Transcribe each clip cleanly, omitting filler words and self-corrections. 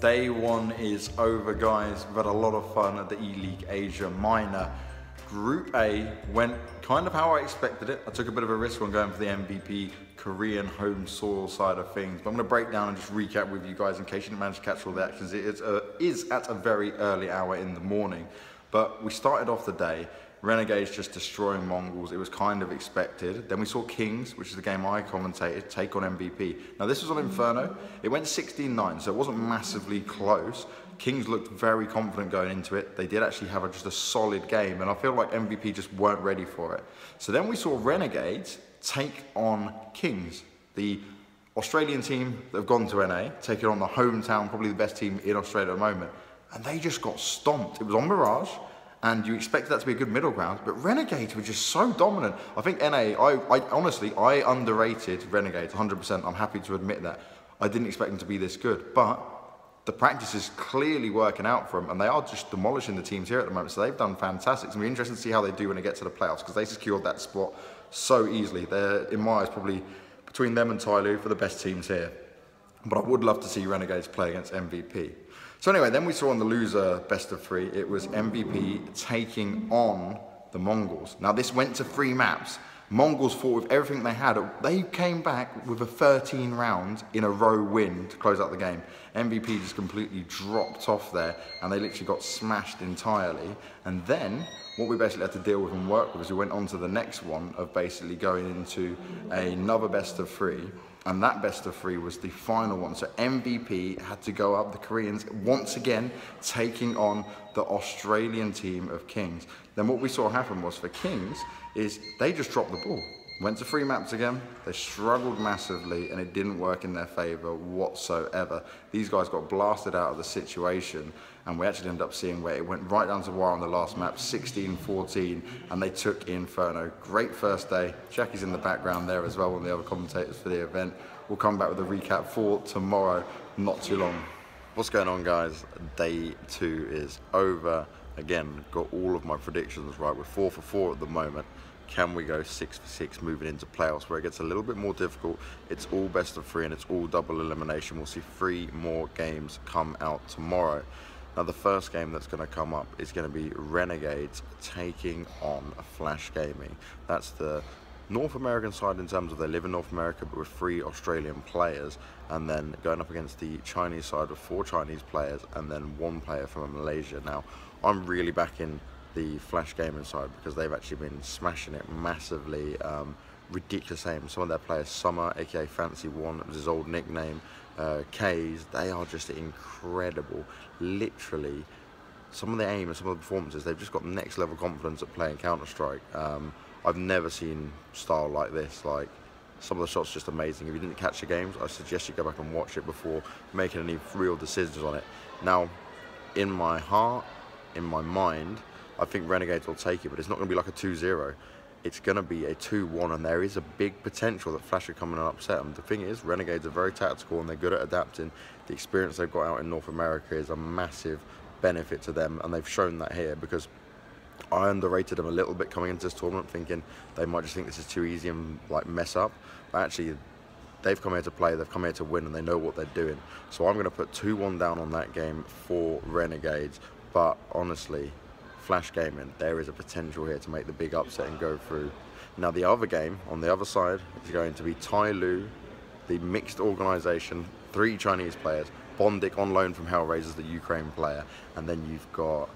Day one is over, guys. We've had a lot of fun at the Eleague Asia Minor. Group A went kind of how I expected it. I took a bit of a risk on going for the MVP Korean home soil side of things. But I'm going to break down and just recap with you guys in case you didn't manage to catch all the actions. It is at a very early hour in the morning. But we started off the day. Renegades just destroying Mongols. It was kind of expected. Then we saw Kings, which is the game I commentated, take on MVP. Now this was on Inferno. It went 16-9, so it wasn't massively close. Kings looked very confident going into it. They did actually have just a solid game, and I feel like MVP just weren't ready for it. So then we saw Renegades take on Kings, the Australian team that have gone to NA, taking on the hometown, probably the best team in Australia at the moment. And they just got stomped. It was on Mirage. And you expected that to be a good middle ground, but Renegades were just so dominant. I think NA, honestly, I underrated Renegades 100%. I'm happy to admit that. I didn't expect them to be this good, but the practice is clearly working out for them, and they are just demolishing the teams here at the moment, so they've done fantastic. It's going to be interesting to see how they do when they get to the playoffs, because they secured that spot so easily. They're, in my eyes, probably between them and Tloo for the best teams here. But I would love to see Renegades play against MVP. So anyway, then we saw on the loser best of three, it was MVP taking on the Mongols. Now this went to 3 maps. Mongols fought with everything they had. They came back with a 13 round in a row win to close out the game. MVP just completely dropped off there, and they literally got smashed entirely. And then what we basically had to deal with and work with is we went on to the next one of basically going into another best of 3. And that best of 3 was the final one. So MVP had to go up, the Koreans, once again, taking on the Australian team of Kings. Then what we saw happen was for Kings, is they just dropped the ball. Went to 3 maps again, they struggled massively, and it didn't work in their favor whatsoever. These guys got blasted out of the situation, and we actually ended up seeing where it went right down to wire on the last map, 16-14, and they took Inferno. Great first day. Jackie's in the background there as well, one of the other commentators for the event. We'll come back with a recap for tomorrow, not too long. What's going on, guys? Day 2 is over. Again, got all of my predictions right. We're 4 for 4 at the moment. Can we go 6 for 6 moving into playoffs where it gets a little bit more difficult? It's all best of 3 and it's all double elimination. We'll see 3 more games come out tomorrow. Now the first game that's going to come up is going to be Renegades taking on Flash Gaming. That's the North American side in terms of they live in North America but with 3 Australian players, and then going up against the Chinese side with 4 Chinese players and then 1 player from Malaysia. Now I'm really backing the Flash Gaming side because they've actually been smashing it massively. Ridiculous aim. Some of their players, Summer, aka Fancy One, was his old nickname, K's, they are just incredible. Literally, some of the aim and some of the performances, they've just got next level confidence at playing Counter-Strike. I've never seen style like this. Like, some of the shots just amazing. If you didn't catch the games, I suggest you go back and watch it before making any real decisions on it. Now, in my heart, in my mind, I think Renegades will take it, but it's not going to be like a 2-0. It's going to be a 2-1, and there is a big potential that Flash are coming and upset them. The thing is, Renegades are very tactical and they're good at adapting. The experience they've got out in North America is a massive benefit to them, and they've shown that here because I underrated them a little bit coming into this tournament, thinking they might just think this is too easy and like mess up. But actually, they've come here to play, they've come here to win, and they know what they're doing. So I'm going to put 2-1 down on that game for Renegades, but honestly, Flash Gaming, there is a potential here to make the big upset and go through. Now the other game on the other side is going to be Tloo, the mixed organisation, 3 Chinese players, Bondik on loan from Hellraisers, the Ukraine player, and then you've got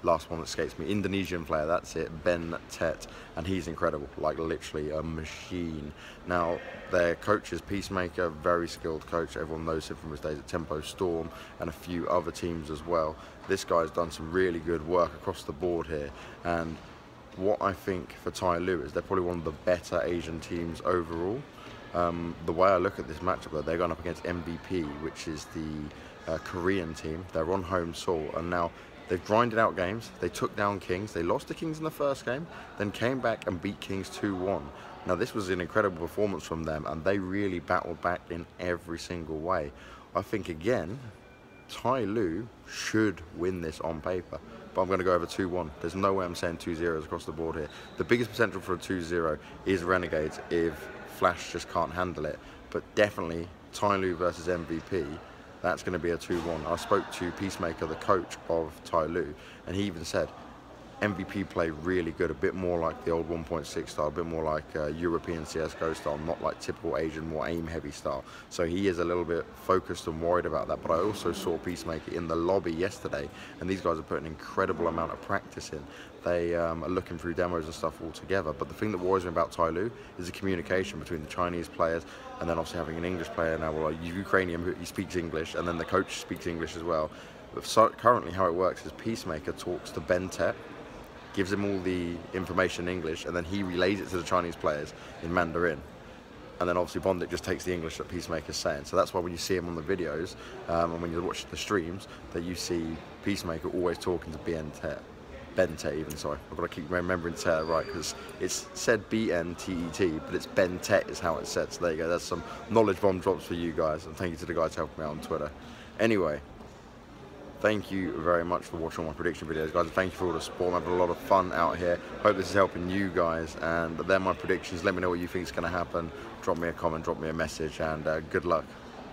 last one that escapes me, Indonesian player, that's it, Ben Tet, and he's incredible, like literally a machine. Now their coach is Peacemaker, very skilled coach, everyone knows him from his days at Tempo Storm and a few other teams as well. This guy's done some really good work across the board here, and what I think for Tloo is they're probably one of the better Asian teams overall. The way I look at this matchup though, they're going up against MVP, which is the Korean team. They're on home soil, and now they've grinded out games. They took down Kings. They lost to Kings in the first game, then came back and beat Kings 2-1. Now this was an incredible performance from them, and they really battled back in every single way. I think again, Tloo should win this on paper, but I'm going to go over 2-1. There's no way I'm saying 2-0s across the board here. The biggest potential for a 2-0 is Renegades if Flash just can't handle it, but definitely Tloo versus MVP. that's going to be a 2-1. I spoke to Peacemaker, the coach of Tloo, and he even said MVP play really good, a bit more like the old 1.6 style, a bit more like European CSGO style, not like typical Asian, more aim-heavy style. So he is a little bit focused and worried about that. But I also saw Peacemaker in the lobby yesterday, and these guys are putting an incredible amount of practice in. They are looking through demos and stuff all together. But the thing that worries me about Tloo is the communication between the Chinese players and then obviously having an English player now, well, a Ukrainian who speaks English, and then the coach speaks English as well. But so currently how it works is Peacemaker talks to Ben Tet, gives him all the information in English, and then he relays it to the Chinese players in Mandarin. And then obviously Bondic just takes the English that Peacemaker's saying. So that's why when you see him on the videos, and when you watch the streams, that you see Peacemaker always talking to Ben Tet even, sorry. I've got to keep remembering Tet right, because it's said B-N-T-E-T, but it's Ben Tet is how it's said. So there you go, that's some knowledge bomb drops for you guys, and thank you to the guys helping me out on Twitter. Anyway, thank you very much for watching all my prediction videos, guys. Thank you for all the support. I'm having a lot of fun out here. Hope this is helping you guys. And they're my predictions. Let me know what you think is going to happen. Drop me a comment, drop me a message, and good luck.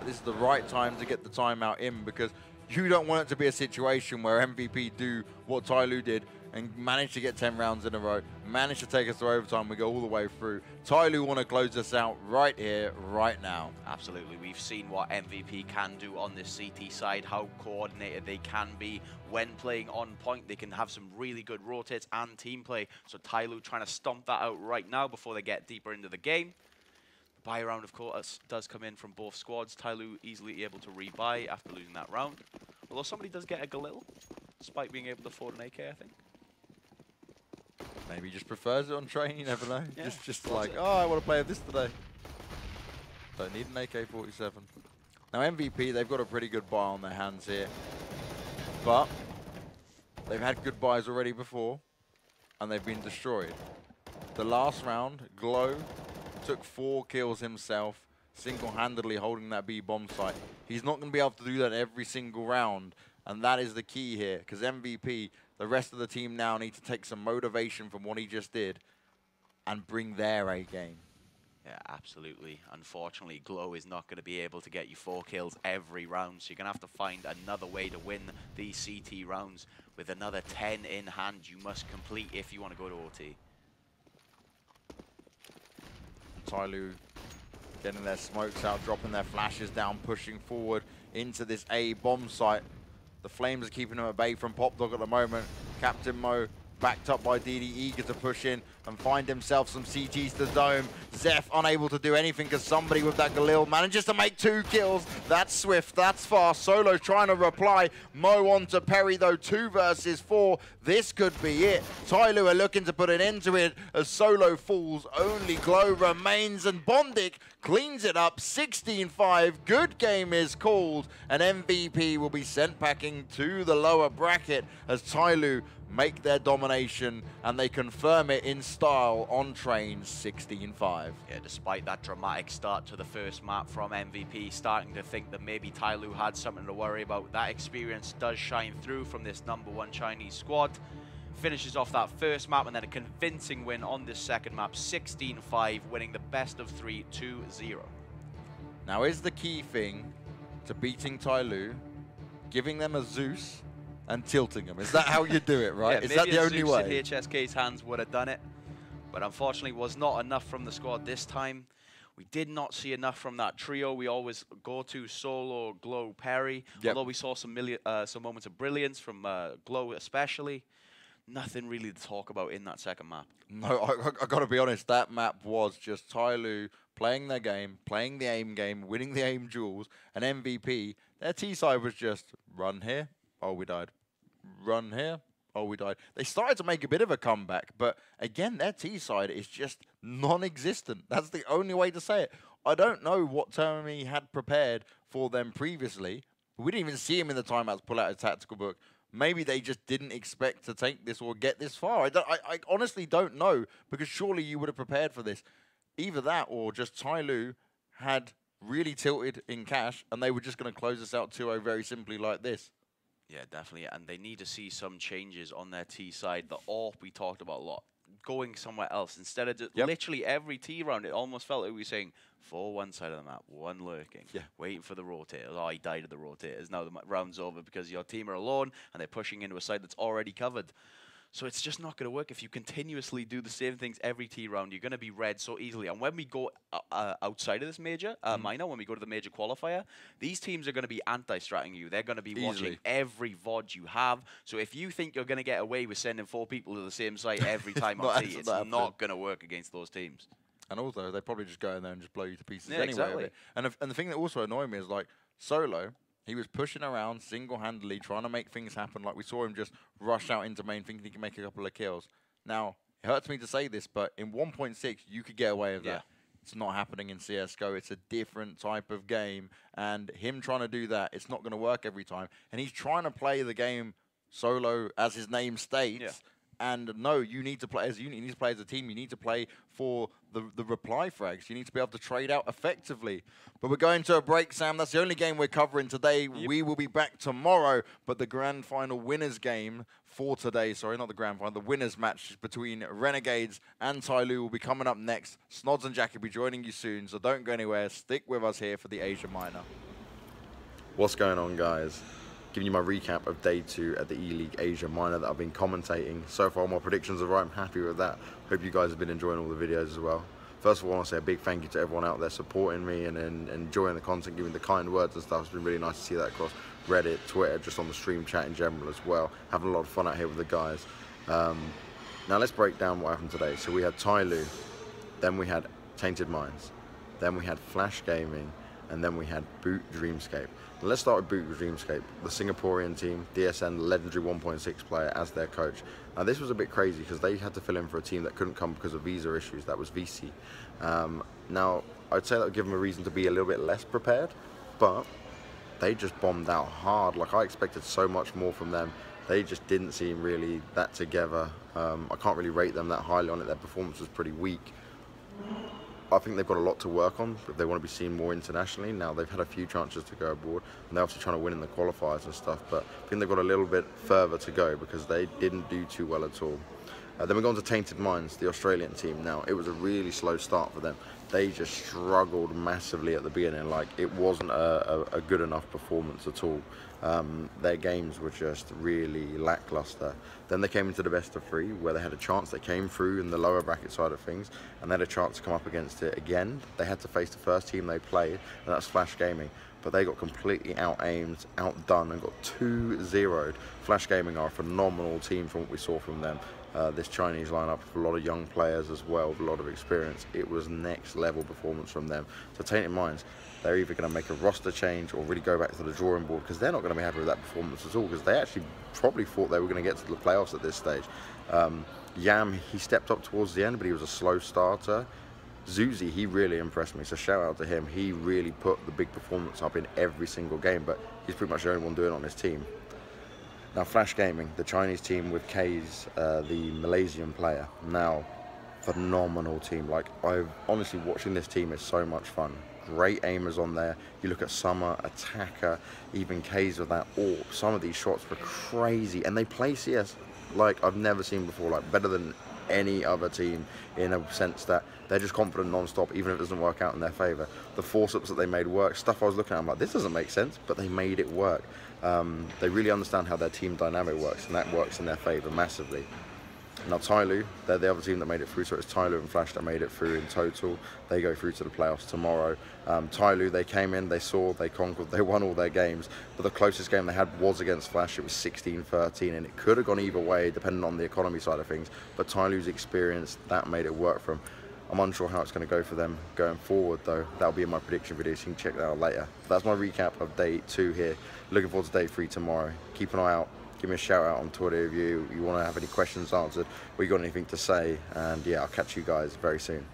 This is the right time to get the timeout in, because you don't want it to be a situation where MVP do what Tloo did and manage to get 10 rounds in a row, manage to take us to overtime, we go all the way through. Tloo want to close us out right here, right now. Absolutely. We've seen what MVP can do on this CT side, how coordinated they can be when playing on point. They can have some really good rotates and team play. So Tloo trying to stomp that out right now before they get deeper into the game. The buy round, of course, does come in from both squads. Tloo easily able to rebuy after losing that round. Although somebody does get a Galil, despite being able to afford an AK, I think. Maybe he just prefers it on train, you never know. Yeah, just like, oh, I want to play with this today. Don't need an AK-47. Now MVP, they've got a pretty good buy on their hands here. But they've had good buys already before, and they've been destroyed. The last round, Tloo took 4 kills himself, single-handedly holding that B bomb site. He's not going to be able to do that every single round, and that is the key here, because MVP, the rest of the team now need to take some motivation from what he just did and bring their A game. Yeah, absolutely. Unfortunately, Tloo is not going to be able to get you 4 kills every round, so you're going to have to find another way to win these CT rounds. With another 10 in hand, you must complete if you want to go to OT. Tloo getting their smokes out, dropping their flashes down, pushing forward into this A bomb site. The Flames are keeping him at bay from Pop Dog at the moment. Captain Mo backed up by DD, eager to push in and find himself some CTs to dome. Zeph unable to do anything because somebody with that Galil manages to make 2 kills. That's swift, that's fast. Solo trying to reply. Mo on to Perry though, 2 versus 4. This could be it. Tloo are looking to put an end to it as Solo falls. Only Tloo remains and Bondic cleans it up. 16-5. Good game is called, and MVP will be sent packing to the lower bracket as Tloo make their domination, and they confirm it in style on train. 16-5. Yeah, despite that dramatic start to the first map from MVP, starting to think that maybe Tloo had something to worry about, that experience does shine through from this #1 Chinese squad. Finishes off that first map and then a convincing win on this second map, 16-5, winning the best of 3, 2-0. Now is the key thing to beating Tloo, giving them a Zeus and tilting them. Is that how you do it, right? Yeah, is that the only Zeus way? in HSK's hands would have done it, but unfortunately was not enough from the squad this time. We did not see enough from that trio. We always go to Solo, Tloo, Perry. Yep. Although we saw some moments of brilliance from Tloo especially. Nothing really to talk about in that second map. No, I got to be honest, that map was just Tloo playing their game, playing the aim game, winning the aim duels, and MVP, their T-side was just run here, oh, we died. Run here, oh, we died. They started to make a bit of a comeback, but again, their T-side is just non-existent. That's the only way to say it. I don't know what Termi had prepared for them previously. We didn't even see him in the timeouts pull out a tactical book. Maybe they just didn't expect to take this or get this far. I honestly don't know, because surely you would have prepared for this. Either that or just Tloo had really tilted in cash and they were just going to close us out 2-0 very simply like this. Yeah, definitely. And they need to see some changes on their T side. The AWP we talked about a lot. going somewhere else instead of just literally every T round. It almost felt like we were saying 4 one side of the map, 1 lurking, waiting for the rotators. Oh, he died of the rotators. Now the round's over because your team are alone and they're pushing into a side that's already covered. So it's just not going to work. If you continuously do the same things every T round, you're going to be red so easily. And when we go outside of this major, minor, when we go to the major qualifier, these teams are going to be anti-stratting you. They're going to be watching every VOD you have. So if you think you're going to get away with sending 4 people to the same site every time on T, it's not going to work against those teams. And also, they probably just go in there and just blow you to pieces anyway. Exactly. And the thing that also annoyed me is, like, Solo, he was pushing around single-handedly, trying to make things happen. Like, we saw him just rush out into main, thinking he can make a couple of kills. Now, it hurts me to say this, but in 1.6, you could get away with that. It's not happening in CSGO. It's a different type of game. And him trying to do that, it's not going to work every time. And he's trying to play the game solo, as his name states. And no, you need to play as a unit. You need to play as a team. You need to play for the reply frags. You need to be able to trade out effectively. But we're going to a break, Sam. That's the only game we're covering today. We will be back tomorrow. But the grand final winners game for today, sorry, not the grand final, the winners match between Renegades and Tloo will be coming up next. Snods and Jack will be joining you soon, so don't go anywhere. Stick with us here for the Asia Minor. What's going on, guys? Giving you my recap of day 2 at the Eleague Asia Minor that I've been commentating. So far, my predictions are right. I'm happy with that. Hope you guys have been enjoying all the videos as well. First of all, I want to say a big thank you to everyone out there supporting me and enjoying the content, giving the kind words and stuff. It's been really nice to see that across Reddit, Twitter, just on the stream chat in general as well. Having a lot of fun out here with the guys. Now let's break down what happened today. So we had Tloo, then we had Tainted Minds, then we had Flash Gaming, and then we had Boot Dreamscape. Now let's start with Boot Dreamscape, the Singaporean team, DSN, legendary 1.6 player as their coach. Now this was a bit crazy because they had to fill in for a team that couldn't come because of visa issues. That was VC. Now I'd say that would give them a reason to be a little bit less prepared, but they just bombed out hard. Like, I expected so much more from them. They just didn't seem really that together. I can't really rate them that highly on it. Their performance was pretty weak. I think they've got a lot to work on if they want to be seen more internationally. Now, they've had a few chances to go abroad, and they're obviously trying to win in the qualifiers and stuff, but I think they've got a little bit further to go because they didn't do too well at all. Then we go on to Tainted Minds, the Australian team. Now, it was a really slow start for them. They just struggled massively at the beginning. Like, it wasn't a good enough performance at all. Their games were just really lackluster. Then they came into the best of 3 where they had a chance. They came through in the lower bracket side of things and they had a chance to come up against it again. They had to face the first team they played, and that's Flash Gaming. But they got completely out-aimed, outdone, and got 2-0'd. Flash Gaming are a phenomenal team from what we saw from them. This Chinese lineup with a lot of young players as well, with a lot of experience. It was next level performance from them. So Tainted Minds, they're either going to make a roster change or really go back to the drawing board, because they're not going to be happy with that performance at all, because they actually probably thought they were going to get to the playoffs at this stage. Yam, he stepped up towards the end, but he was a slow starter. Zuzi, he really impressed me, so shout out to him. He really put the big performance up in every single game, but he's pretty much the only one doing it on his team. Now, Flash Gaming, the Chinese team with K's, the Malaysian player. Now, phenomenal team. Like, honestly, watching this team is so much fun. Great aimers on there. You look at Summer, Attacker, even K's with that AWP. Some of these shots were crazy, and they play CS like I've never seen before, like better than any other team, in a sense that they're just confident non-stop, even if it doesn't work out in their favour. The force-ups that they made work, stuff I was looking at, I'm like, this doesn't make sense, but they made it work. They really understand how their team dynamic works, and that works in their favour massively. Now Tloo, they're the other team that made it through, so it's Tloo and Flash that made it through in total. They go through to the playoffs tomorrow. Tloo, they came in, they saw, they conquered, they won all their games, but the closest game they had was against Flash. It was 16-13, and it could have gone either way, depending on the economy side of things, but Tloo's experience, that made it work for them. I'm unsure how it's going to go for them going forward, though. That'll be in my prediction video, so you can check that out later. But that's my recap of day 2 here. Looking forward to day 3 tomorrow. Keep an eye out. Give me a shout out on Twitter if you want to have any questions answered or you got anything to say. And yeah, I'll catch you guys very soon.